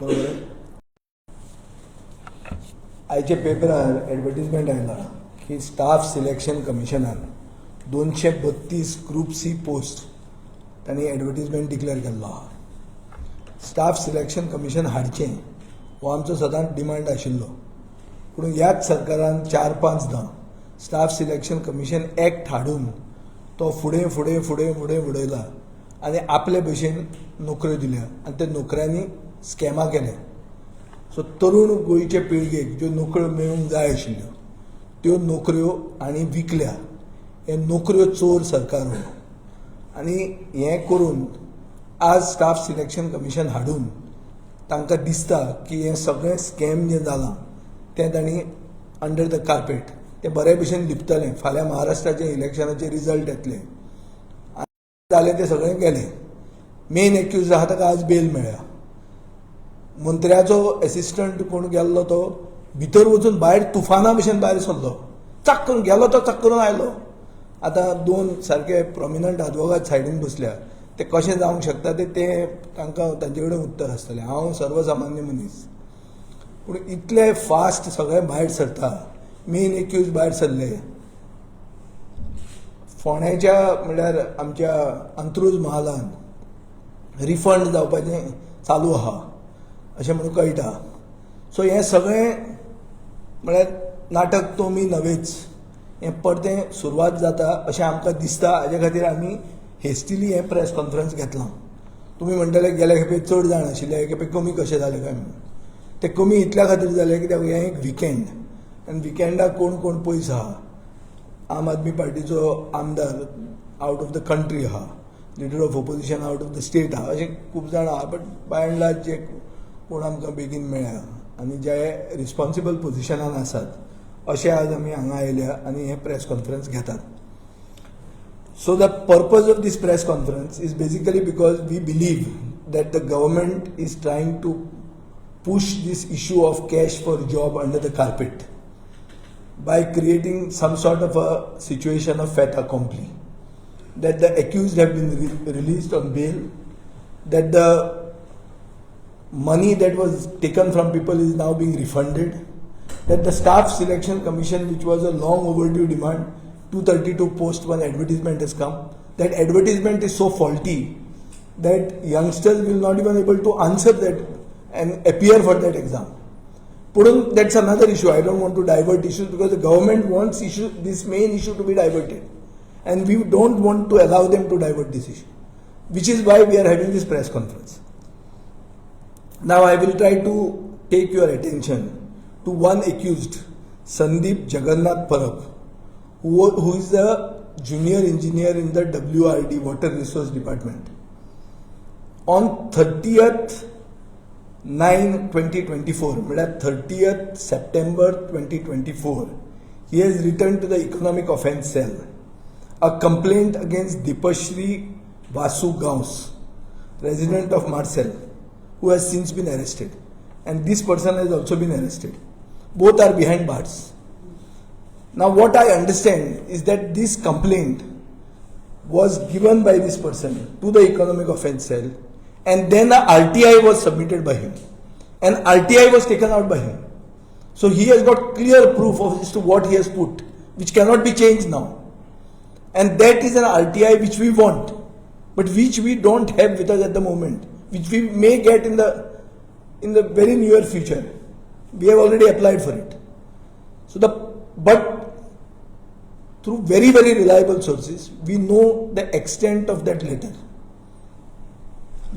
बरोबर. आयचे पेपरार एडवर्टिजमेंट आयला की स्टाफ सिलेक्शन कमिशनान 232 ग्रुप सी पोस्ट तांणी एडवर्टिजमेंट डिक्लेअर केल्लो आहा. स्टाफ सिलेक्शन कमिशन हाडचें हो आमचो सदांच डिमांड आशिल्लो, पूण ह्याच सरकारान 4-5दां स्टाफ सिलेक्शन कमिशन एक्ट हाडून तो फुडें फुडें फुडें फुडें उडयला आनी आपले भशेन नोकऱ्यो दिल्या आनी त्या नोकऱ्यांनी स्कॅमां केले. सो तरुण गोंयचे पिळगेक ज्यो नोकऱ्यो मेळूंक जाय आशिल्ल्यो त्यो नोकऱ्यो आनी विकल्या. हे नोकऱ्यो चोर सरकार हो. आनी हें करून आज स्टाफ सिलेक्शन कमिशन हाडून तांकां दिसता की हें सगळें स्कॅम जें जालां तें तांणी अंडर द कार्पेट तें बरे भशेन लिपतलें. फाल्यां महाराष्ट्राचे इलेक्शनाचे रिजल्ट येतले आनी जालें तें सगळें गेलें. मेन एक्यूज आहा ताका आज बेल मेळ्ळ्या. मंत्र्याचो एसिस्टंट कोण गेल्लो तो भितर वचून भायर तुफाना भशेन भायर सरलो. चक करून गेलो तो चक करून आयलो. आतां 2 सारके प्रॉमिनंट advocate सायडीन बसल्या. ते कशें जावंक शकता ते तांकां तांचे कडेन उत्तर आसतलें. हांव सर्वसामान्य मनीस, पूण इतले फास्ट सगळें भायर सरता. मेन एक्यूज भायर सरले. फोंड्याच्या म्हणल्यार आमच्या अंत्रूज महालान रिफंड जावपाचें चालू आहा अशें म्हणून कळटा. सो हें सगळें म्हळ्यार नाटक तोमी नवेच हें परतें सुरवात जाता अशें आमकां दिसता. हाजे खातीर आमी हेस्टिली हें प्रेस कॉन्फरन्स घेतलां. तुमी म्हणटले गेल्या खेपे चड जाण आशिल्ले, हे खेपे कमी कशें जालें काय म्हणून. ते कमी इतल्या खातीर जालें कित्याक हें एक विकेंड आनी विकेंडाक कोण कोण पयस आहा. आम आदमी पार्टीचो आमदार आवट ऑफ द कंट्री आहा, leader of opposition out of the state आहा, अशें खूब जाण आहा. बट बाय एंड लार्ज जे कोण आमकां बेगीन मेळ्ळ्या आनी जे रिस्पॉन्सिबल पोजिशनान आसात अशें आज आमी हांगा आयल्या आनी हें प्रेस कॉन्फरन्स घेतात. So the purpose of this press conference is basically because we believe that the government is trying to push this issue of cash for job under the carpet by creating some sort of a situation of fait accompli, that the accused have been released on bail, that the money that was taken from people is now being refunded, that the staff selection commission, which was a long overdue demand, 232 post one advertisement has come. That advertisement is so faulty that youngsters will not even able to answer that and appear for that exam. That's another issue. I don't want to divert issues because the government wants this main issue to be diverted, and we don't want to allow them to divert this issue, which is why we are having this press conference. Now I will try to take your attention to one accused, Sandeep Jagannath Parab, who is a junior engineer in the WRD, Water Resource Department. On 30th 9/2024, 30th September 2024, he has written to the Economic Offence Cell a complaint against Dipashri Vasu Gaus, resident of Marcel, who has since been arrested. And this person has also been arrested. Both are behind bars. Now what I understand is that this complaint was given by this person to the Economic Offence Cell, and then a RTI was submitted by him and RTI was taken out by him. So he has got clear proof of as to what he has put, which cannot be changed now. And that is an RTI which we want, but which we don't have with us at the moment, which we may get in the very near future. We have already applied for it. But through very, very reliable sources, we know the extent of that letter.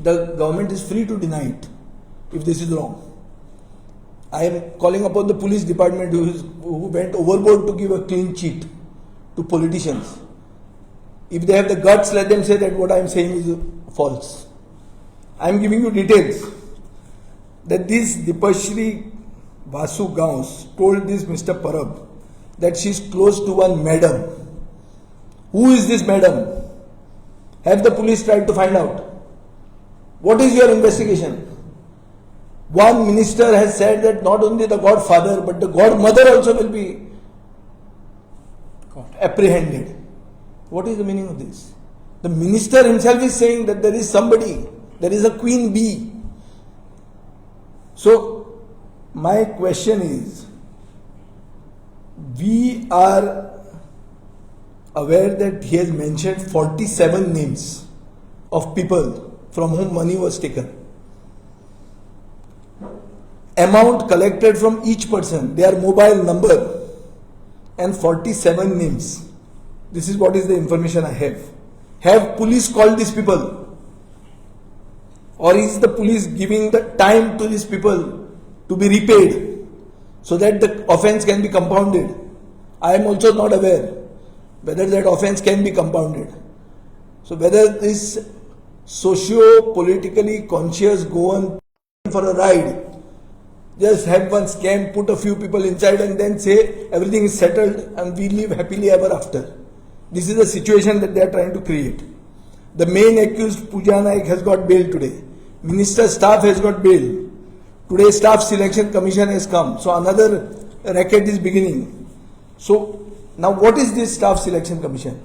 The government is free to deny it if this is wrong. I am calling upon the police department who went overboard to give a clean cheat to politicians. If they have the guts, let them say that what I am saying is false. I am giving you details that this Dipashri Vasu Gaus told this Mr. Parab that she is close to one madam. Who is this madam? Have the police tried to find out? What is your investigation? One minister has said that not only the godfather but the godmother also will be apprehended. What is the meaning of this? The minister himself is saying that there is somebody, there is a queen bee So my question is, we are aware that he has mentioned 47 names of people from whom money was taken. Amount collected from each person, their mobile number, and 47 names. This is what is the information I have. Have police called these people? Or is the police giving the time to these people to be repaid so that the offence can be compounded? I am also not aware whether that offence can be compounded. So whether this socio-politically conscious go on for a ride, just have one scam, put a few people inside and then say everything is settled and we live happily ever after. This is the situation that they are trying to create. The main accused, Pooja Naik, has got bail today. Minister staff has got bail. Today Staff Selection Commission has come. So another racket is beginning. So now what is this Staff Selection Commission?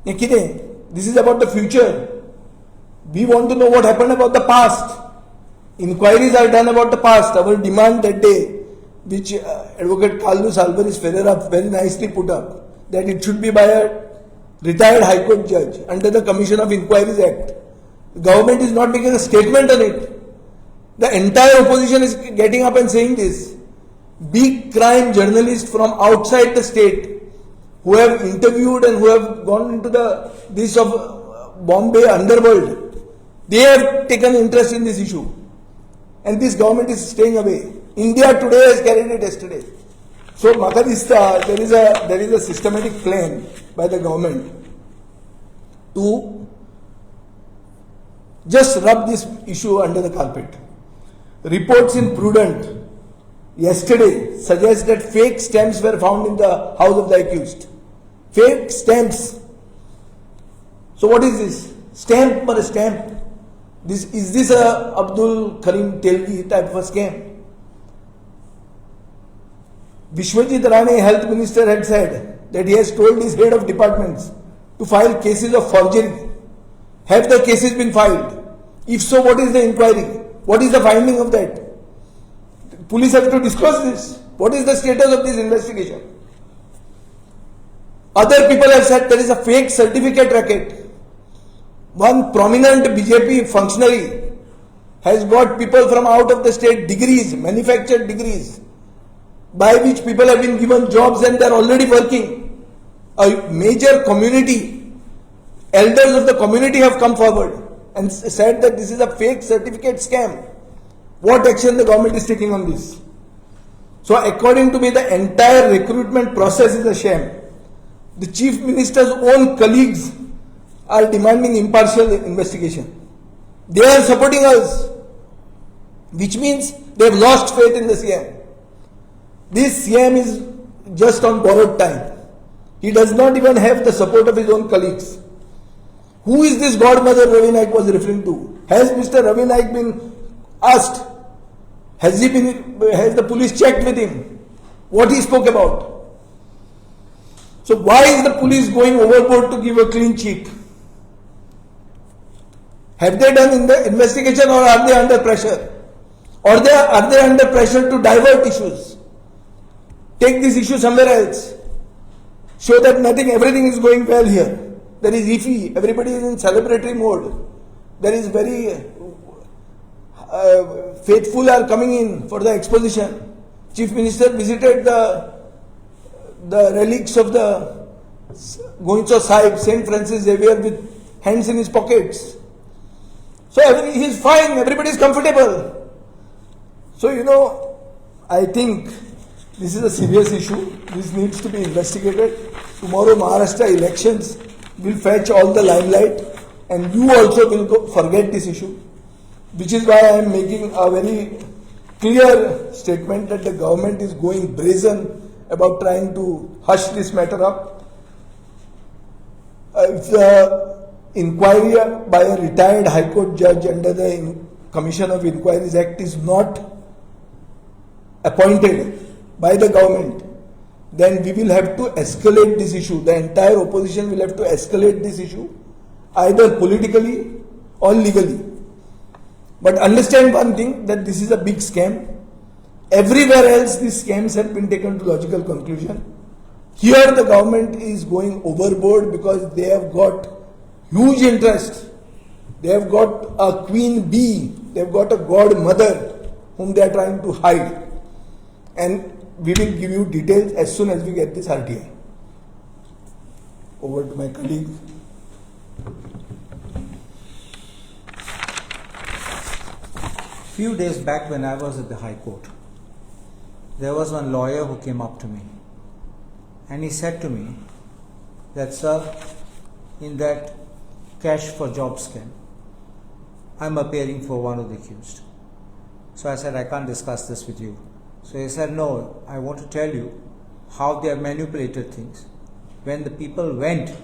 This is about the future. We want to know what happened about the past. Inquiries are done about the past. Our demand that day, which Advocate Carlos Alvarez Ferreira very nicely put up, that it should be by a retired High Court judge under the Commission of Inquiries Act. The government is not making a statement on it. The entire opposition is getting up and saying this. Big crime journalists from outside the state who have interviewed and who have gone into this of Bombay underworld, they have taken interest in this issue. And this government is staying away. India Today has carried it yesterday. So Makadista, there is a systematic plan by the government to just rub this issue under the carpet. Reports in Prudent yesterday suggest that fake stamps were found in the house of the accused. Fake stamps. So what is this? Stamp per stamp. Is this a Abdul Karim Telvi type of a scam? Vishwajit Rane, Health Minister, had said that he has told his head of departments to file cases of forgery. Have the cases been filed? If so, what is the inquiry? What is the finding of that? Police have to disclose this. What is the status of this investigation? Other people have said there is a fake certificate racket. One prominent BJP functionary has got people from out of the state degrees, manufactured degrees, by which people have been given jobs and they are already working. A major community, elders of the community have come forward and said that this is a fake certificate scam. What action the government is taking on this? So according to me, the entire recruitment process is a sham. The Chief Minister's own colleagues are demanding impartial investigation. They are supporting us, which means they have lost faith in the CM. This CM is just on borrowed time. He does not even have the support of his own colleagues. Who is this godmother Ravi Naik was referring to? Has Mr. Ravi Naik been asked? Has the police checked with him what he spoke about? So why is the police going overboard to give a clean sheet? Have they done in the investigation or are they under pressure? Or are they under pressure to divert issues? Take this issue somewhere else. Show that everything is going well here. There is iffy. Everybody is in celebratory mode. There is very faithful are coming in for the exposition. Chief Minister visited the relics of the Goincho Sahib, Saint Francis Xavier, with hands in his pockets. So he is fine. Everybody is comfortable. So I think this is a serious issue. This needs to be investigated. Tomorrow Maharashtra elections will fetch all the limelight and you also will forget this issue, which is why I am making a very clear statement that the government is going brazen about trying to hush this matter up. If the inquiry by a retired High Court judge under the Commission of Inquiries Act is not appointed by the government, then we will have to escalate this issue. The entire opposition will have to escalate this issue, either politically or legally. But understand one thing, that this is a big scam. Everywhere else these scams have been taken to logical conclusion. Here the government is going overboard because they have got huge interest. They have got a queen bee, they have got a godmother whom they are trying to hide. And we will give you details as soon as we get this RTI. Over to my colleague. Few days back when I was at the High Court, there was one lawyer who came up to me and he said to me that, sir, in that cash for job scam, I'm appearing for one of the accused. So I said, I can't discuss this with you. So he said, no, I want to tell you how they have manipulated things. When the people went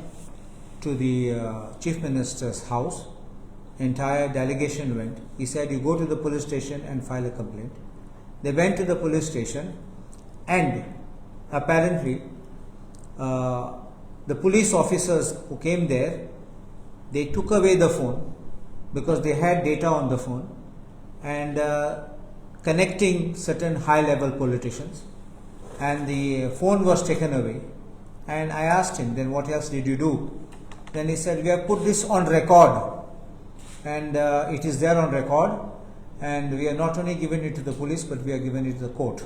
to the Chief Minister's house, entire delegation went. He said, you go to the police station and file a complaint. They went to the police station and apparently the police officers who came there, they took away the phone because they had data on the phone and connecting certain high-level politicians, and the phone was taken away. And I asked him, then what else did you do? Then he said, we have put this on record, and it is there on record, and we are not only giving it to the police, but we are giving it to the court.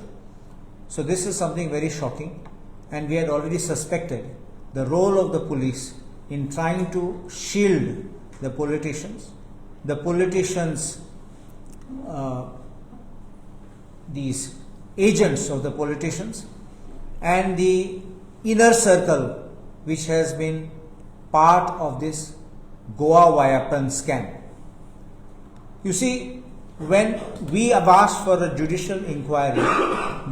So this is something very shocking, and we had already suspected the role of the police in trying to shield the politicians, these agents of the politicians, and the inner circle which has been part of this Goa Vayapan scam. You see, when we have asked for a judicial inquiry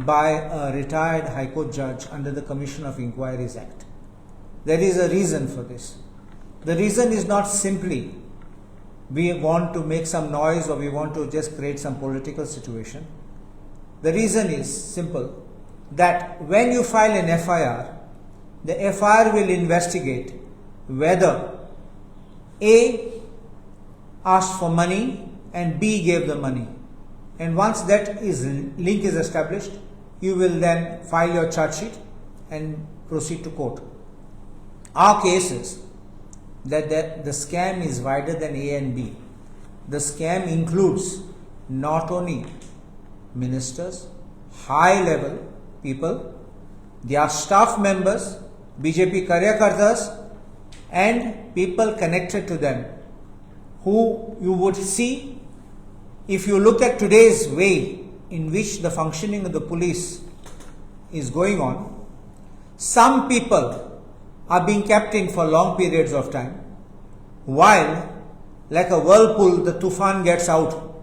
by a retired High Court judge under the Commission of Inquiries Act, there is a reason for this. The reason is not simply we want to make some noise or we want to just create some political situation. The reason is simple, that when you file an FIR, the FIR will investigate whether A asked for money and B gave the money. And once that link is established, you will then file your charge sheet and proceed to court. Our case is that the scam is wider than A and B. The scam includes not only ministers, high level people, their staff members, BJP Karyakartas, and people connected to them, who you would see if you look at today's way in which the functioning of the police is going on. Some people are being kept in for long periods of time, while like a whirlpool the tufan gets out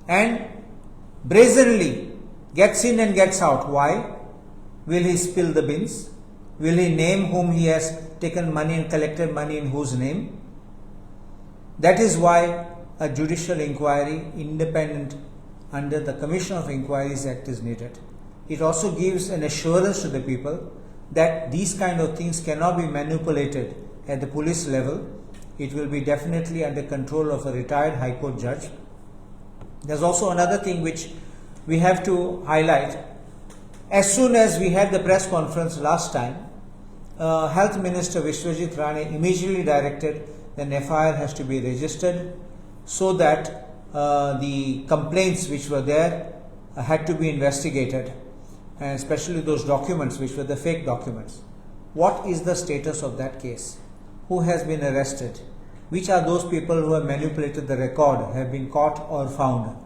and brazenly gets in and gets out. Why? Will he spill the beans? Will he name whom he has taken money and collected money in whose name? That is why a judicial inquiry, independent under the Commission of Inquiries Act, is needed. It also gives an assurance to the people that these kind of things cannot be manipulated at the police level. It will be definitely under control of a retired High Court judge. There's also another thing which we have to highlight. As soon as we had the press conference last time, Health Minister Vishwajit Rane immediately directed that an FIR has to be registered so that the complaints which were there had to be investigated, and especially those documents which were the fake documents. What is the status of that case? Who has been arrested? Which are those people who have manipulated the record, have been caught or found?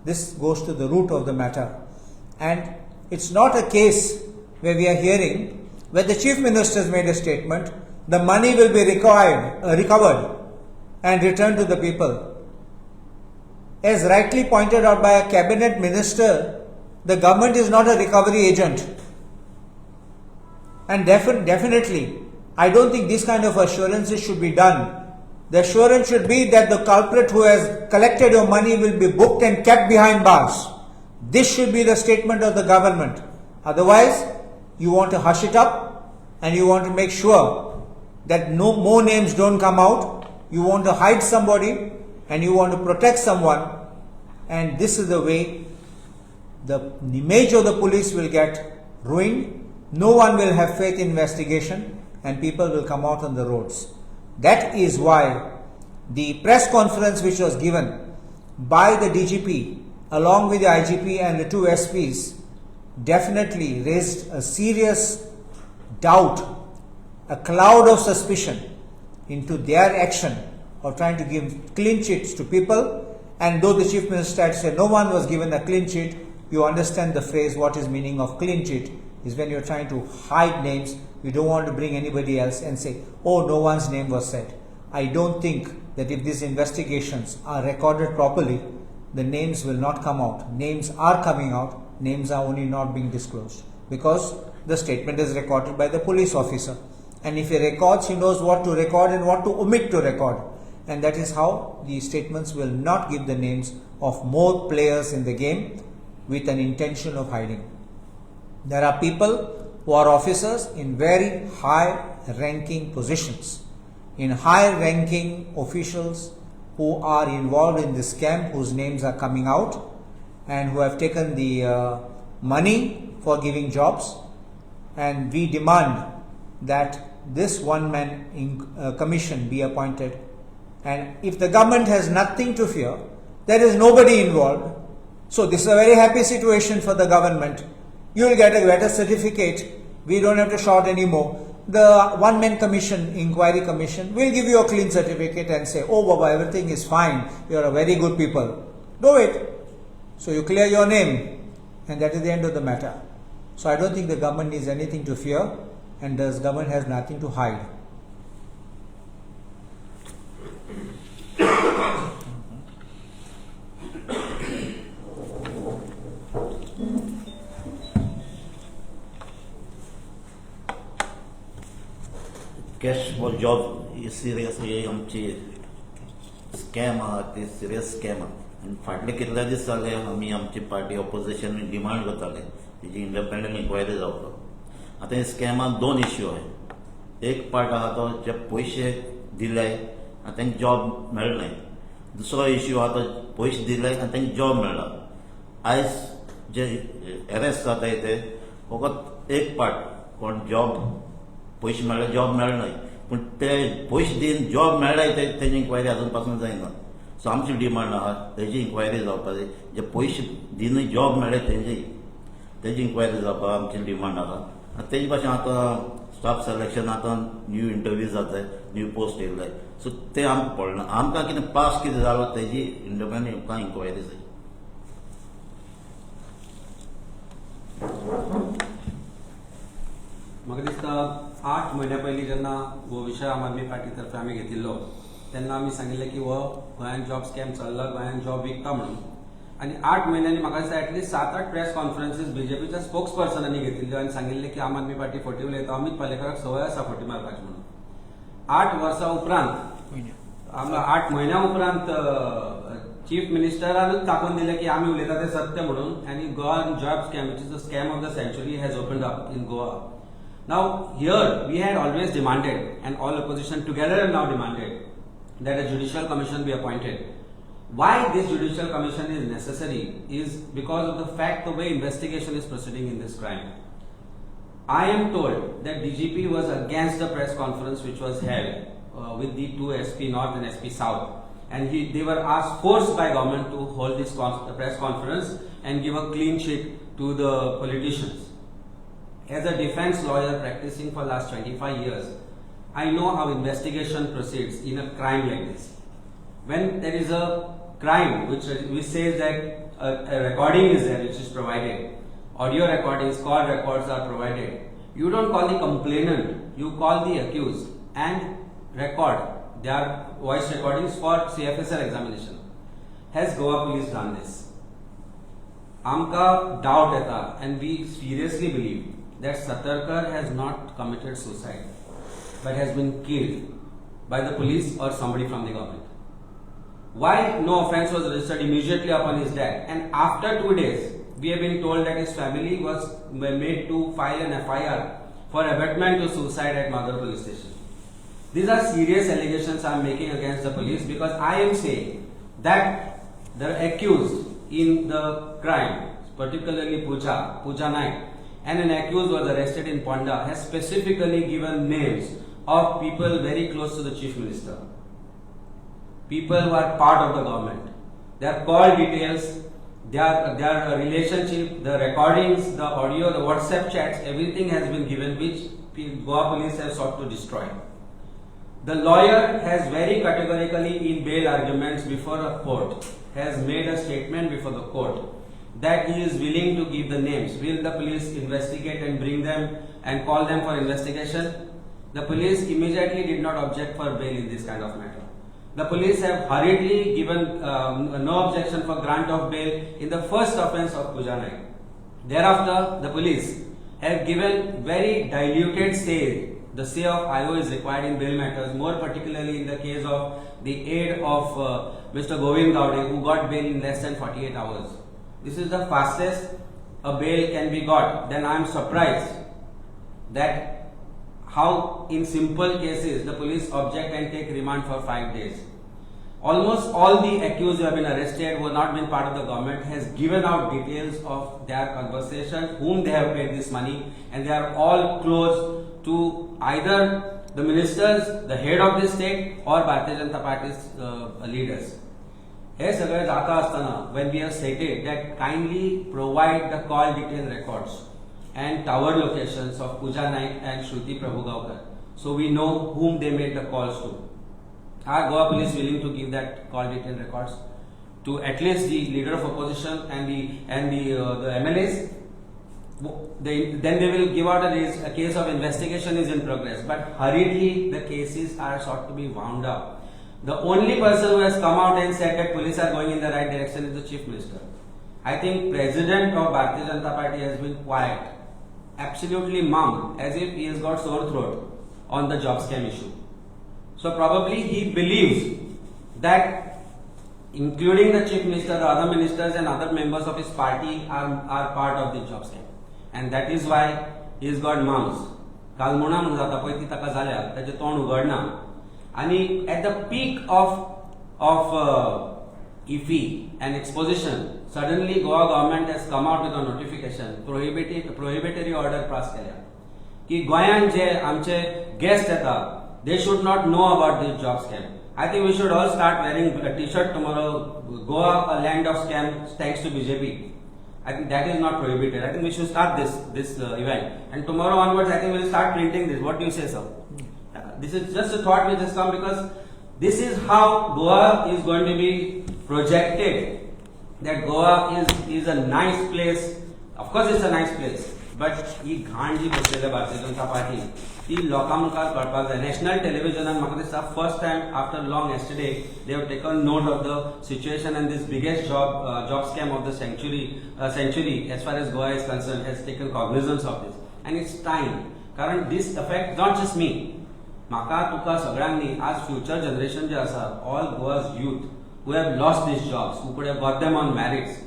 This goes to the root of the matter. And it's not a case where we are hearing where the Chief Minister has made a statement, the money will be recovered and returned to the people. As rightly pointed out by a cabinet minister, the government is not a recovery agent. And definitely, I don't think this kind of assurances should be done. The assurance should be that the culprit who has collected your money will be booked and kept behind bars. This should be the statement of the government. Otherwise, you want to hush it up and you want to make sure that no more names don't come out. You want to hide somebody and you want to protect someone, and this is the way the image of the police will get ruined. No one will have faith in investigation, and people will come out on the roads. That is why the press conference which was given by the DGP along with the IGP and the two SPs definitely raised a serious doubt, a cloud of suspicion into their action of trying to give clean chits to people. And though the Chief Minister had said no one was given a clean chit, you understand the phrase, what is meaning of clean chit is when you're trying to hide names, you don't want to bring anybody else and say, oh, no one's name was said. I don't think that if these investigations are recorded properly, the names will not come out. Names are coming out, names are only not being disclosed because the statement is recorded by the police officer. And if he records, he knows what to record and what to omit to record. And that is how the statements will not give the names of more players in the game with an intention of hiding. There are people who are officers in very high ranking positions, in high ranking officials who are involved in this scam, whose names are coming out and who have taken the money for giving jobs. And we demand that this one-man commission be appointed. And if the government has nothing to fear, there is nobody involved. So this is a very happy situation for the government. You will get a better certificate. We don't have to shout anymore. The one-man commission, inquiry commission, will give you a clean certificate and say, oh Baba, everything is fine. You are a very good people. Do it. So you clear your name, and that is the end of the matter. So I don't think the government needs anything to fear, and the government has nothing to hide. Cash for job ही serious ही आमची scam आहा ती serious scam आहा आनी फाटले कितले दीस जाले आमी आमची पार्टी ऑपोजिशन डिमांड करताले तेजी इंडिपेंडंट इन्क्वायरी जावपाक. आतां हे स्कॅमान दोन इश्यू आहाय. एक पार्ट आहा तो जे पयशे दिले आनी तांकां जॉब मेळ्ळें. दुसरो इश्यू आहा तो पयशे दिले आनी तांकां जॉब मेळ्ळा. आयज जे अरेस्ट जाताय ते फकत एक पार्ट कोण जॉब पयशे मेळ्ळे जॉब मेळना पूण ते पयशे दिन जॉब मेळ्ळाय तेजी इन्क्वायरी आजून पासून जायना. सो आमची डिमांड आहा तेजी इन्क्वायरी जावपाक जाय. जे पयशे दिन जॉब मेळ्ळे तेजी इन्क्वायरी जावपाक आमची डिमांड आहा. तेजे भाशेन आतां स्टाफ सिलेक्शन आतां न्यू इंटरव्यू जाताय, न्यू पोस्ट येयलाय. सो ते आमकां पडना. आमकां कितें पास कितें जालो तेजी इंडिपेंडंट इन्क्वायरी जाय. म्हाका दिसता 8 म्हयन्या पयलीं जेन्ना हो विशय आम आदमी पार्टी तर्फे आमी घेतिल्लो तेन्ना आमी सांगिल्लें की हो गोंयांत जॉब स्कॅम चल्ला, गोंयांत जॉब विकता म्हणून. आनी 8 म्हयन्यांनी म्हाका दिसता एटलीस्ट 7-8 प्रेस कॉन्फरन्सीस बीजेपीच्या स्पोक्स पर्सनांनी घेतिल्ल्यो आनी सांगिल्लें की आम आदमी पार्टी फोटी उलयता, अमित पालेकराक संवय आसा फोटी मारपाची म्हणून. 8 वर्सां उपरांत 8 म्हयन्या उपरांत चीफ मिनिस्टरानूच दाखोवन दिलें की आमी उलयता तें सत्य म्हणून. आनी Goan job scam which is the scam of the century has opened up in Goa. Now here we had always demanded, and all opposition together have now demanded, that a judicial commission be appointed. Why this judicial commission is necessary is because of the fact the way investigation is proceeding in this crime. I am told that DGP was against the press conference which was held with the two SP North and SP South, and they were forced by government to hold this press conference and give a clean sheet to the politicians. As a defense lawyer practicing for last 25 years, I know how investigation proceeds in a crime like this. When there is a crime which says that a recording is there which is provided, audio recordings, call records are provided, you don't call the complainant, you call the accused and record their voice recordings for CFSR examination. Has Goa police done this? Amka doubt eta, and we seriously believe that Satarkar has not committed suicide but has been killed by the police or somebody from the government. Why no offence was registered immediately upon his death, and after 2 days we have been told that his family was made to file an FIR for abetment to suicide at Madhur police station. These are serious allegations I am making against the police, because I am saying that the accused in the crime, particularly Pooja Naik, and an accused was arrested in Ponda, has specifically given names of people very close to the Chief Minister. People who are part of the government. Their call details, their relationship, the recordings, the audio, the WhatsApp chats, everything has been given, which Goa police have sought to destroy. The lawyer has very categorically in bail arguments before a court has made a statement before the court that he is willing to give the names. Will the police investigate and bring them and call them for investigation? The police immediately did not object for bail in this kind of matter. The police have hurriedly given no objection for grant of bail in the first offence of Pooja Naik. Thereafter, the police have given very diluted say. The say of IO is required in bail matters, more particularly in the case of the aid of Mr. Govind Gowde, who got bail in less than 48 hours. This is the fastest a bail can be got. Then I am surprised that how in simple cases the police object and take remand for 5 days. Almost all the accused who have been arrested, who have not been part of the government, has given out details of their conversation, whom they have paid this money, and they are all close to either the ministers, the head of the state, or Bharatiya Janata Party's leaders. हे सगळे जाता असताना when we have stated that kindly provide the call detail records and tower locations of Pooja Naik and Shruti Prabhugaonkar, so we know whom they made the calls to. Are Goa police willing to give that call detail records to at least the leader of opposition and the MLAs? Then they will give out a case of investigation is in progress, but hurriedly the cases are sought to be wound up. The only person who has come out and said that police are going in the right direction is the Chief Minister. I think President of Bharatiya Janata Party has been quiet, absolutely mum, as if he has got sore throat on the job scam issue. So probably he believes that including the Chief Minister, other ministers and other members of his party are part of the job scam. And that is why he has got mums. काल म्हणा म्हणून जाता पळय ती ताका जाल्या ताचें तोंड उगडना आनी at the peak of IFI and exposition, suddenly Goa government has come out with a notification, prohibitory order pass केल्या की गोंयान जे आमचे guests येता, they should not know about this job scam. I think we should all start wearing a t-shirt tomorrow, Goa a land of scam thanks to BJP. I think that is not prohibited. I think we should start this event. And tomorrow onwards, I think we will start printing this. What do you say, sir? This is just a thought which has come because this is how Goa is going to be projected. That Goa is a nice place. Of course, it's a nice place. But ही घाण जी बसलेली Bharatiya Janata party ती लोकां मुखार कळपाक जाय. National टेलिव्हिजनान म्हाका दिसता first time after long yesterday they have taken note of the situation and this biggest job scam of the century as far as Goa is concerned has taken cognizance of this and it's time. कारण this affects not just me. म्हाका तुका सगळ्यांनी आज future generation जे आसा all Goa's youth who have lost these jobs, who could have got them on merits,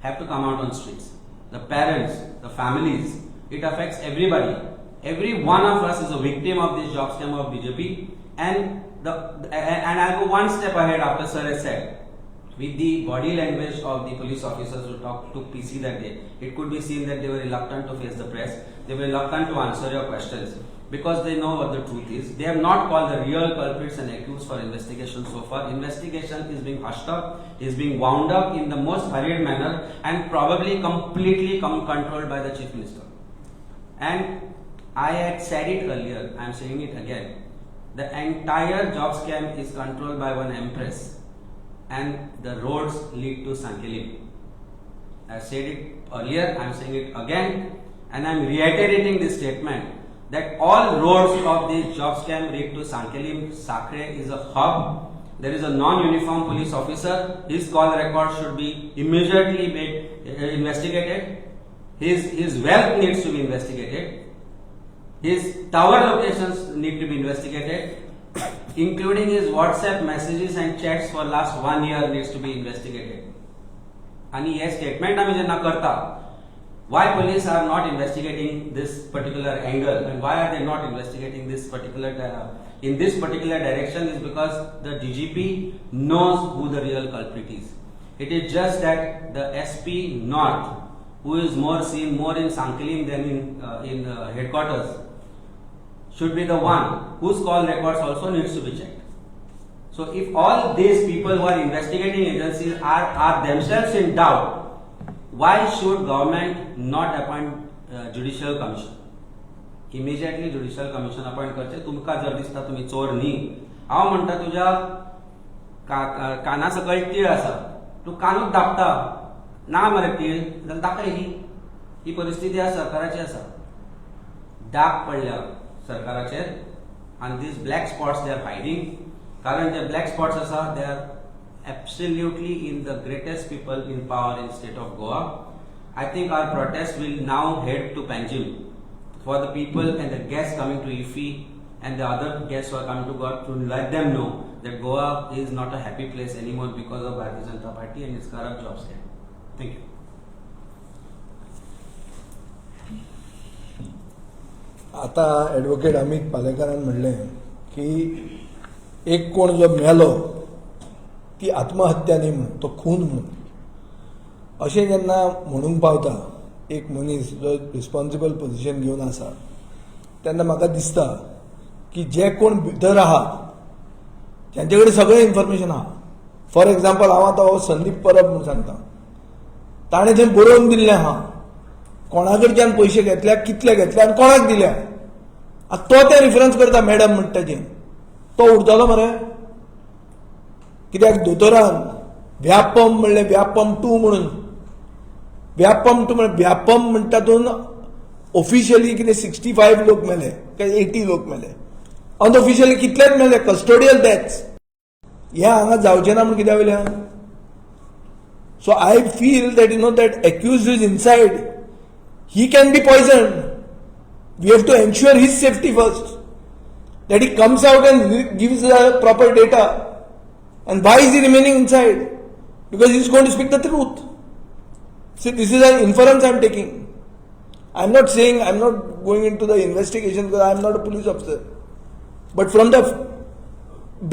have to come out on streets. The parents, the families, it affects everybody. Every one of us is a victim of this job scam of BJP, and I'll go one step ahead after Sir has said. With the body language of the police officers who took PC that day, it could be seen that they were reluctant to face the press. They were reluctant to answer your questions because they know what the truth is. They have not called the real culprits and accused for investigation so far. Investigation is being hushed up, is being wound up in the most hurried manner and probably completely controlled by the Chief Minister. And I had said it earlier, I am saying it again. The entire job scam is controlled by one empress and the roads lead to Sankelim. I said it earlier, I am saying it again and I am reiterating this statement that all roads of this job scam lead to Sankelim. Sakre is a hub. There is a non-uniform police officer. His call record should be immediately investigated. His wealth needs to be investigated. His tower locations need to be investigated, including his WhatsApp messages and chats for last 1 year needs to be investigated. And he statement आम्ही जेन्ना करता why police are not investigating this particular angle and why are they not investigating this particular in this particular direction is because the DGP knows who the real culprit is. It is just that the SP North, who is seen more in Sankilim than in headquarters, should be the one whose call records also needs to be checked. So if all these people who are investigating agencies are themselves in doubt, why should government not appoint judicial commission? Immediately judicial commission appoint करचे. तुमका जर दिसता तुम्ही चोर न्ही, हांव म्हणटा तुझ्या काना सकयल तीळ आसा, तू कानूच दाबता ना मरे तीळ जाल्यार दाखय ही परिस्थिती आसा सरकाराची आसा. डाग पडल्या सरकाराचेर and these black spots they are hiding. कारण जे black spots आसा they are absolutely in the greatest people in power in state of Goa. I think our protest will now head to Panjim for the people and the guests coming to IFI and the other guests who are coming to Goa to let them know that Goa is not a happy place anymore because of Bharatiya Janata Party and its corrupt job scam. Thank you. आता advocate Amit पालेकरान म्हणलें की एक कोण जो मेलो ती आत्महत्या न्ही म्हणून, तो खून म्हणून. अशें जेन्ना म्हणूंक पावता एक मनीस जो रिस्पॉन्सिबल पोजिशन घेवन आसा, तेन्ना म्हाका दिसता की जे कोण भितर आहा त्यांचे कडेन सगळें इन्फॉर्मेशन आहा. फॉर एग्जाम्पल हांव आतां हो संदीप परब म्हणून सांगता, ताणें थंय बरोवन दिल्लें आहा कोणा कडच्यान पयशे घेतल्या, कितले घेतले आनी कोणाक दिल्या. तो ते रिफरन्स करता मॅडम म्हणटा तेजें. तो उरतलो मरे? कित्याक दोतोरान व्यापम म्हणलें, व्यापम 2 म्हणून. व्यापम 2 म्हणजे व्यापम म्हणटा तातूंत ऑफिशियली कितें 65 लोक मेले काय 80 लोक मेले. अनऑफिशियली कितलेच मेले, कस्टोडियल डेथ्स. हें हांगा जावचें ना म्हणून कित्या वयल्यान. So I feel that that accused is inside, he can be poisoned. We have to ensure his safety first, that he comes out and gives the proper data. And why is he remaining inside? Because he is going to speak the truth. See, this is an inference I am taking. I am not saying, I am not going into the investigation because I am not a police officer. But from the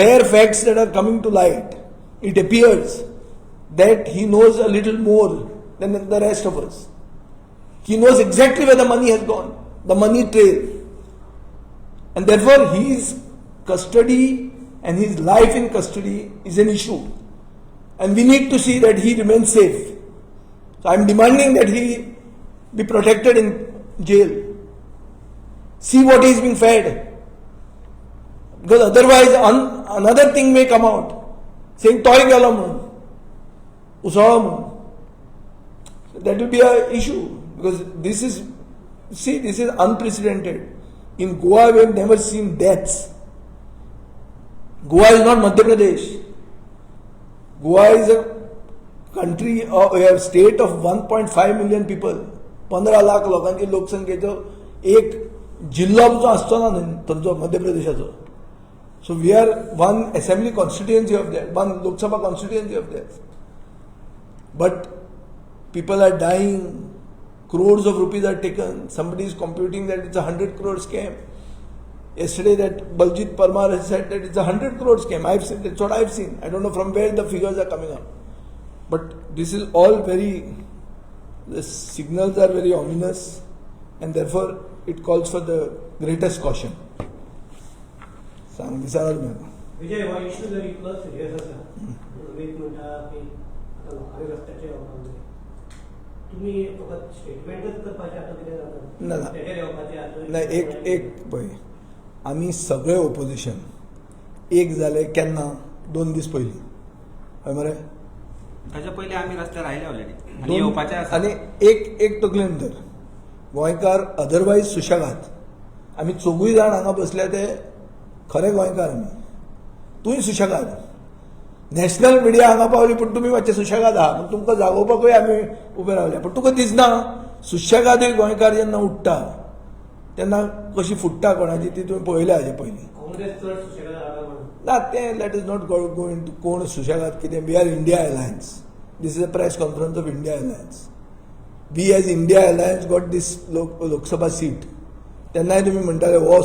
bare facts that are coming to light, it appears that he knows a little more than the rest of us. He knows exactly where the money has gone, the money trail. And therefore his custody and his life in custody is an issue. And we need to see that he remains safe. So I am demanding that he be protected in jail. See what he is being fed. Because otherwise another thing may come out, saying toy gelo म्हणून, usalo म्हणून. So that will be an issue. Because this is unprecedented. In Goa, we have never seen deaths. Goa is not Madhya Pradesh. Goa is a country, a state of 1.5 million people. 15 lakh लोकांची लोकसंख्येचो एक जिल्लो जो आसचो ना थंयचो मध्य प्रदेशाचो. So we are one assembly constituency of that, one Lok Sabha constituency of that. But people are dying. Crores of rupees are taken. Somebody is computing that it's a 100 crore scam. Yesterday that Baljit Parmar has said that it's a 100 crore scam. I've said that's what I've seen. I don't know from where the figures are coming up. But this is all the signals are very ominous and therefore it calls for the greatest caution. Sang Visarad Mehta. Vijay, one issue that you plus serious as तुम्ही स्टेटमेंटच करपाचे आता कितें जाता तेजेर येवपाचे आता नाही एक पळय आमी सगळे ओपोजिशन एक जाले केन्ना 2 दीस पयलीं हय मरे ताच्या पयलीं आमी रस्त्यार आयले ऑलरेडी आनी येवपाचे आसा. आनी एक तकलेन धर गोंयकार अदरवायज सुशेगाद. आमी 4गूय जाण हांगा बसले ते खरे गोंयकार आमी. तूंय सुशेगाद. नॅशनल मिडिया हांगा पावली पूण तुमी मातशे सुशेगाद आहा पूण तुमकां जागोवपाकूय आमी उबे रावले. पूण तुका दिसना सुशेगादूय गोंयकार जेन्ना उठ्ठा तेन्ना कशी फुट्टा कोणाची ती तुवें पळयल्या हाजे पयलीं. काँग्रेस चड सुशेगाद आहा म्हणून ना तें let is not go into कोण सुशेगाद कितें. We are India alliance. This is a press conference of India alliance. We as India alliance got this Lok Sabha seat, तेन्नाय तुमी म्हणटाले हो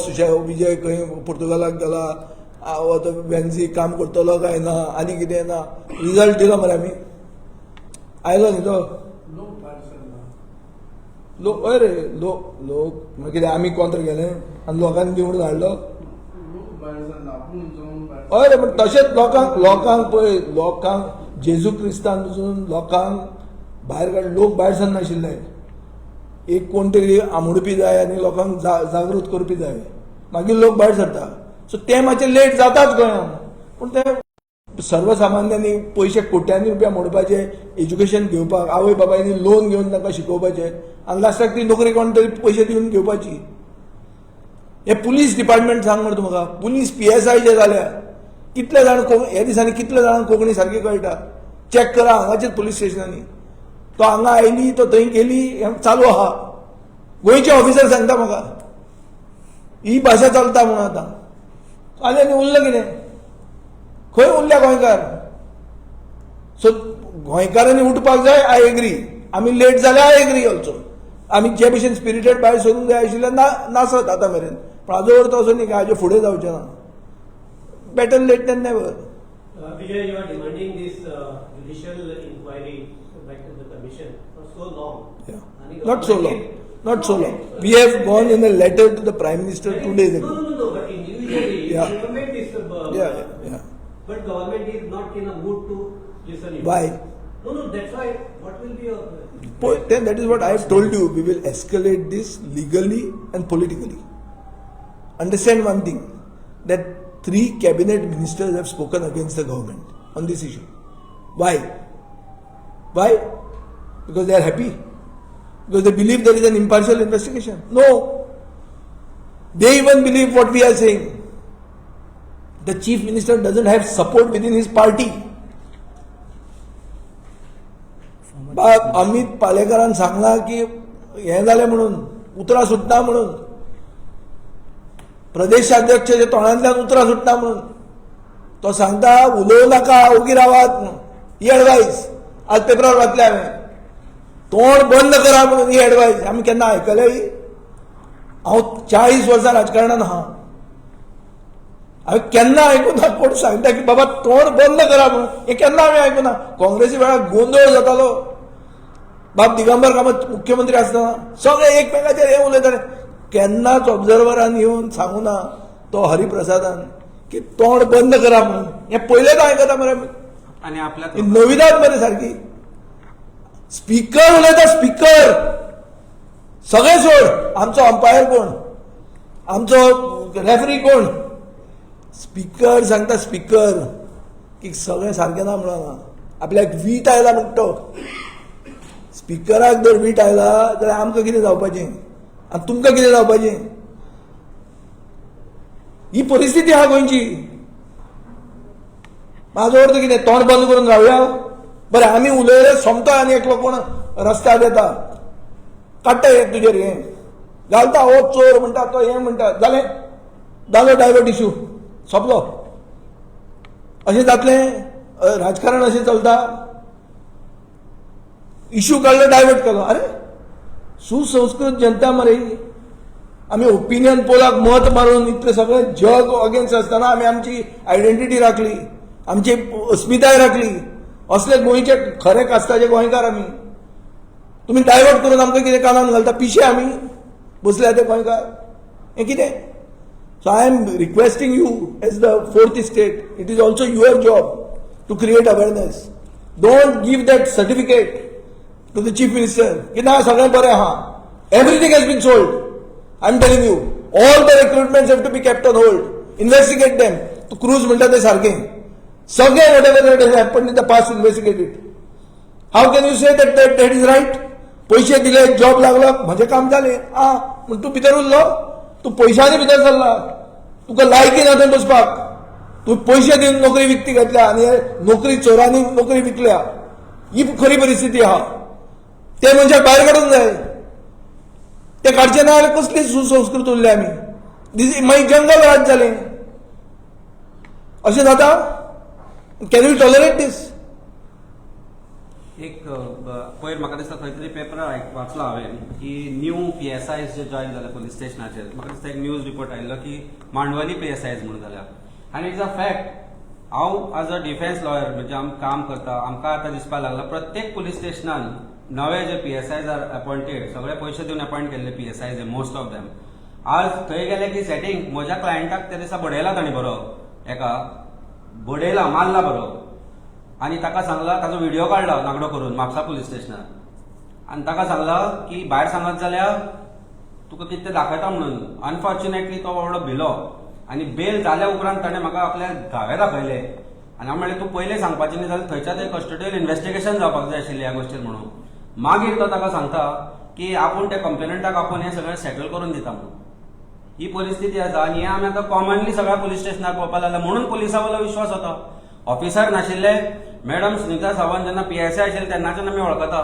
विजय खंय पुर्तुगालाक गेला, हो तो वेन्झी काम करतलो काय ना, आनी कितें ना. रिजल्ट दिलो मरे आमी, आयलो न्ही तो. लोक हय रे, लोक कितें आमी कोंत्र गेले आनी लोकांनी निवडून हाडलो. हय रे, पण तशेंच लोकांक पळय, लोकांक जेजू क्रिस्तांपासून लोकांक भायर काड, लोक भायर सरनाशिल्ले. एक कोण तरी आमोडपी जाय आनी लोकांक जागृत करपी जाय, मागीर लोक भायर सरता. सो ते मातशें लेट जाताच गोंयांत, पूण ते सर्वसामान्यांनी पयशे कोट्यांनी रुपया मोडपाचे, एज्युकेशन घेवपाक, आवय बाबायनी लोन घेवन तांकां शिकोवपाचे, आनी लास्टाक ती नोकरी कोण तरी पयशे दिवन घेवपाची. हे पुलीस डिपार्टमेंट सांग मरे तूं म्हाका, पुलीस PSI जे जाल्या, कितले जाण ह्या दिसांनी कितले जाणांक कोंकणी सारकी कळटा. चॅक करा हांगाचेच पुलीस स्टेशनांनी. तो हांगा आयली, तो थंय गेली, हें चालू आहा. गोंयचे ऑफिसर सांगता म्हाका ही भाशा चलता म्हणून. आतां आनी आनी उरलं कितें, खंय उरल्या गोंयकार. सो गोंयकारांनी उठपाक जाय, आय एग्री. आमी लेट जाल्यार आय एग्री ऑल्सो. आमी जे भशेन स्पिरिटेड भायर सरूंक जाय आशिल्लें नासत आतां मेरेन, पण हाजो अर्थ असो न्ही की हाजे फुडें जावचें ना. Better late than never. Vijay, you are demanding this judicial inquiry back to the commission for so long. Yeah. And Not so long. Not so long. We have gone in a letter to the Prime Minister 2 days ago. No, but individually, Yeah. government is. Yeah. But government is not in a mood to listen. Why? No, that's why. What will be your? Then that is what I have told you. We will escalate this legally and politically. Understand one thing, that 3 cabinet ministers have spoken against the government on this issue. Why? Because they are happy? Because they believe there is an impartial investigation? No. They even believe what we are saying. The chief minister doesn't have support within his party. Amit पालेकरान सांगला की हें जालें म्हणून, उतरां सुटना म्हणून, प्रदेशाध्यक्षाच्या तोंडांतल्यान उतरां सुटना म्हणून. तो सांगता उलोवं नाका, ओगी रावात म्हणून. ही एडवायस आज पेपरार वाचल्या हांवें. तोंड बंद करा म्हणून ही एडवायस. आमी केन्ना आयकले ही? हांव 40 वर्सां राजकारणांत आहा, हांवें केन्ना आयकूं ना कोण सांगता की बाबा तोंड बंद करा म्हणून. हें केन्ना हांवें आयकूं ना. काँग्रेसी वेळार गोंधळ जातालो, बाब दिगंबर कामत मुख्यमंत्री आसतना सगळे एकमेकाचेर हें उलयताले. केन्नाच ऑब्झर्वरान येवन सांगूं ना तो हरिप्रसादान की तोंड बंद करा म्हणून. हें पयलेच आयकता मरे आमी. आणि आपल्या ही नविदाद मरे सारकी. स्पीकर उलयता, स्पीकर. सगळे सोड, आमचो अंपायर कोण, आमचो रेफरी कोण. स्पीकर सांगता, स्पीकर की सगळें सारकें ना म्हणून. आपल्याक वीट आयला म्हणटा, स्पीकराक जर वीट आयला जाल्यार आमकां कितें जावपाचें आनी तुमकां कितें जावपाचें. ही परिस्थिती आहा गोंयची. म्हाजो अर्थ कितें, तोंड बंद करून रावया. बरें आमी उलयले सोमतो आनी एकलो कोण रस्त्यार येता, काडटा एक तुजेर हें घालता, हो चोर म्हणटा, तो हें म्हणटा, जालो डायवर्ट इश्यू, सोंपलो. अशें जातलें राजकारण अशें चलता. इश्यू काडलो, डायवर्ट केलो. अरे सुसंस्कृत जनता मरे. आमी ओपिनियन पोलाक मत मारून इतलें सगळें जग अगेन्स्ट आसतना आमी आमची आयडेंटिटी राखली, आमची अस्मिताय राखली. असले गोंयचे खरे कास्ताचे गोंयकार आमी. तुमी डायवर्ट करून आमकां कितें कानान घालता, पिशे आमी बसल्या ते गोंयकार. हें कितें? So I am requesting you as the 4th state, it is also your job to create awareness. Don't give that certificate to the chief minister की ना सगळें बरें आहा. Everything has been sold. I'm telling you, all the recruitments have to be kept on hold. Investigate them. तो cruise म्हणटा तें सारकें. सगळें whatever that has happened in the past, investigate it. How can you say that is right? पैसे दिले, job लागलो, म्हजें काम जालें. म्हण तूं भितर उरलो, तूं पयशांनी भितर सरला, तुका लायकी ना थंय बसपाक. तूं पयशे दिवन नोकरी विकती घातल्या आनी नोकरी चोरांनी नोकरी विकल्या. ही खरी परिस्थिती आहा. ते मनशाक भायर काडूंक जाय. ते काडचे ना जाल्यार कसली सुसंस्कृत उरले आमी. मागीर जंगल राज जालें. अशें जाता? कॅन वी टॉलरेट दीस? एक पयर म्हाका दिसता खंय तरी पेपर वाचलो हांवें की न्यू PSIs जे जॉईन जाले पुलीस स्टेशनाचेर. म्हाका दिसता एक न्यूज रिपोर्ट आयिल्लो की मांडवली PSIs म्हणून जाल्या. आनी इट्स अ फॅक्ट. हांव एज अ डिफेन्स लॉयर म्हणजे आमी काम करता, आमकां आतां दिसपाक लागला प्रत्येक पुलीस स्टेशनान नवे जे PSIs आर अपॉइंटेड, सगळे पयशे दिवन अपॉइंट केल्ले PSIs मोस्ट ऑफ देम. आज थंय गेले की सेटिंग म्हज्या क्लायंटाक त्या दिसा बडयला ताणी बरो, एका बडयला मारला बरो, आनी ताका सांगला ताजो व्हिडिओ काडला नागडो करून म्हापसा पुलीस स्टेशनार. आनी ताका सांगला की भायर सांगत जाल्यार तुका कितें तें दाखयता म्हणून. अनफॉर्च्युनेटली तो बाबडो भिलो आनी बेल जाल्या उपरांत ताणें म्हाका आपले घावे दाखयले. आनी हांव म्हणलें तूं पयलें सांगपाचें न्ही जाल्यार थंयच्या थंय कस्टडियल इन्व्हेस्टिगेशन जावपाक जाय आशिल्लें ह्या गोश्टीर म्हणून. मागीर तो ताका सांगता की आपूण त्या कंप्लेनंटाक आपूण हें सगळें सेटल करून दिता म्हणून. ही परिस्थिती आसा आनी हें आमी आतां कॉमनली सगळ्या पुलीस स्टेशनार पळोवपाक लागला. म्हणून पुलिसा वयलो विश्वास वता. ऑफिसर नाशिल्ले मॅडम स्मिता सावंत जेन्ना PSI आशिल्ले तेन्नाच्यान आमी वळखता.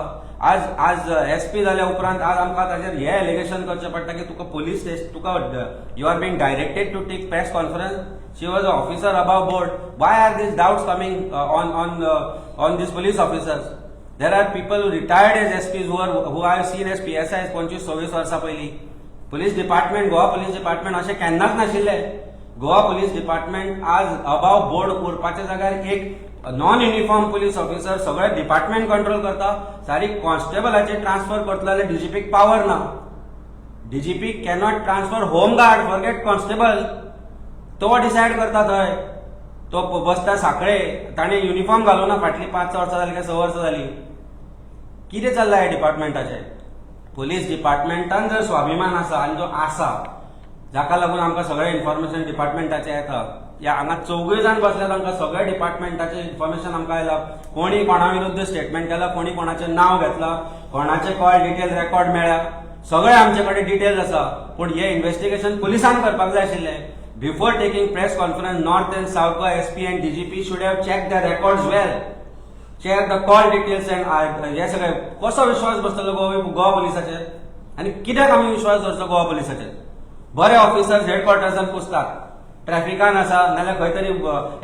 आज SP जाल्या उपरांत आज आमकां ताचेर हें एलिगेशन करचें पडटा की तुका पुलीस स्टेशन तुका you are being directed to take press conference. She was a officer above board. Why are these doubts coming on these police officers? There are people retired as SPs who I have seen as PSIs 25-26 वर्सां पयलीं. Police department, Goa police department अशें केन्नाच नाशिल्लें. Goa police department आज above board उरपाच्या जाग्यार एक non uniform police officer सगळे department control करता. सारी कॉन्स्टेबलाचे ट्रान्सफर करतलो जाल्यार DGPक पावर ना. DGP cannot transfer home guard, forget constable. तो डिसायड करता थंय. तो बसता साखळे. ताणें युनिफॉर्म घालूना फाटलीं 5 वर्सां जालीं काय 6 वर्सां जालीं. कितें चल्लां ह्या डिपार्टमेंटाचें? पुलीस डिपार्टमेंटान जर स्वाभिमान आसा आनी जो आसा, जाका लागून आमकां सगळें इन्फॉर्मेशन डिपार्टमेंटाचें येता. ह्या हांगा 4 जाण बसल्यात, आमकां सगळ्या डिपार्टमेंटाचें इन्फॉर्मेशन आमकां आयलां. कोणी कोणा विरुद्ध स्टेटमेंट केला, कोणी कोणाचें नांव घेतलां, कोणाचे कॉल डिटेल रेकॉर्ड मेळ्ळ्या, सगळे आमचे कडेन डिटेल्स आसा. पूण हें इन्व्हेस्टिगेशन पुलिसान करपाक जाय आशिल्लें. Before taking press conference, north and south Goa SP and DGP should have checked the records well. Check the call details and हे सगळे. कसो विश्वास बसतलो गोवा पुलिसाचेर? आनी कित्याक आमी विश्वास दवरचो गोवा पुलिसाचेर? बरे ऑफिसर्स हेडक्वॉर्टर्सान पुसतात, ट्रॅफिकान आसा नाल्यार खंय तरी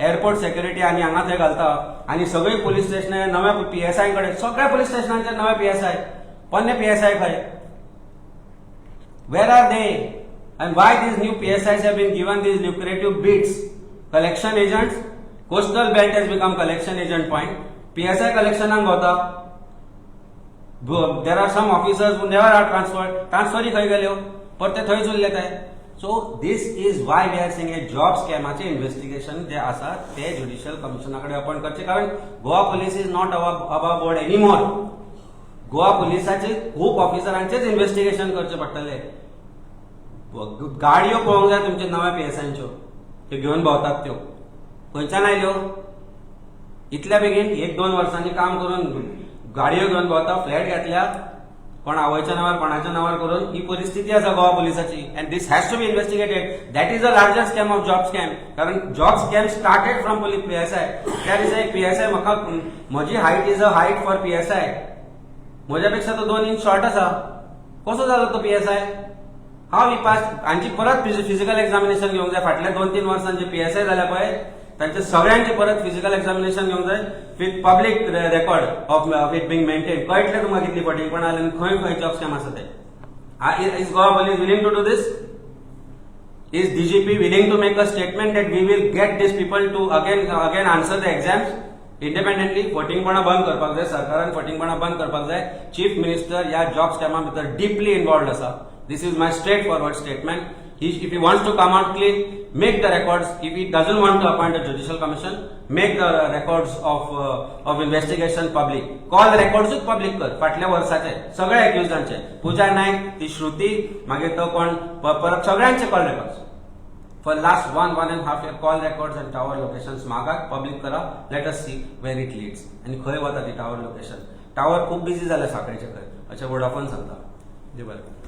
एअरपोर्ट सेक्युरिटी आनी हांगा थंय घालता. आनी सगळी पुलीस स्टेशनां नव्या PSI कडेन, सगळ्या पुलीस स्टेशनांचेर नवे PSI. पोन्ने PSI खंय? Where are they? And why these new PSIs have been given these lucrative bids? Collection agents, coastal belt has become collection agent point. PSI collectionाक वता. There are some officers who never are transferred. Transfer खंय गेल्यो? परते थंयच उरले ते. So this is why we are saying a job scamaचे investigation जे आसा ते ज्युडिशियल कमिशना कडेन अपॉइंट करचे. कारण Goa police is not above board anymore. Goa पुलिसाचे खूप ऑफिसरांचेच इन्व्हेस्टिगेशन करचे पडटले. गाडयो पळोवंक जाय तुमचे नव्या PSIंच्यो, त्यो घेवन भोंवतात त्यो. खंयच्यान आयल्यो? इतल्या बेगीन 1-2 वर्सांनी काम करून गाडयो घेवन भोंवता, फ्लॅट घेतल्या, कोण आवयच्या नांवार कोणाच्या नांवार करून. ही परिस्थिती आसा गोवा पुलिसाची. And this has to be investigated. That is the largest scam of job scam. कारण job scam started from PSI. त्या दिसा एक PSI म्हाका, म्हजी height is a height for PSI. म्हज्यापेक्षा तो 2 इंच शॉर्ट आसा. कसो जालो तो PSI? हांव ही पास हांची परत फिजिकल एक्झामिनेशन घेवंक जाय. फाटल्या 2-3 वर्सांत जे PSI जाल्या पळय तांचे सगळ्यांचे परत फिजिकल एक्झामिनेशन घेवंक जाय with public record of it being maintain. कळटलें तुमकां कितली फटींगपणां जालीं आनी खंय खंय जॉब स्कॅम आसा ते. Is Goa police willing to do this? Is DGP willing to make a statement that we will get this people to again answer the exams independently? फटींगपणां बंद करपाक जाय. सरकारान फटींगपणां बंद करपाक जाय. चीफ मिनिस्टर ह्या जॉब स्कॅमा भितर डीपली इन्वॉल्वड आसा. This is my straightforward statement. If he wants to come out clean, make the records. If he doesn't want to appoint a judicial commission, make the records of investigation public. Call the records public कर. फाटल्या वर्साचे सगळे एक्युजांचे, पूजा नायक, ती श्रुती, मागीर तो कोण परत सगळ्यांचे call records. For last 1.5 year call records and tower locations मागात पब्लिक करा. Let us see where it leads. आणि खंय वता ती टावर लोकेशन. टावर खूप बिझी झालं साखळीचे खंय. अच्छा वोडाफोन सांगता. देव बरें.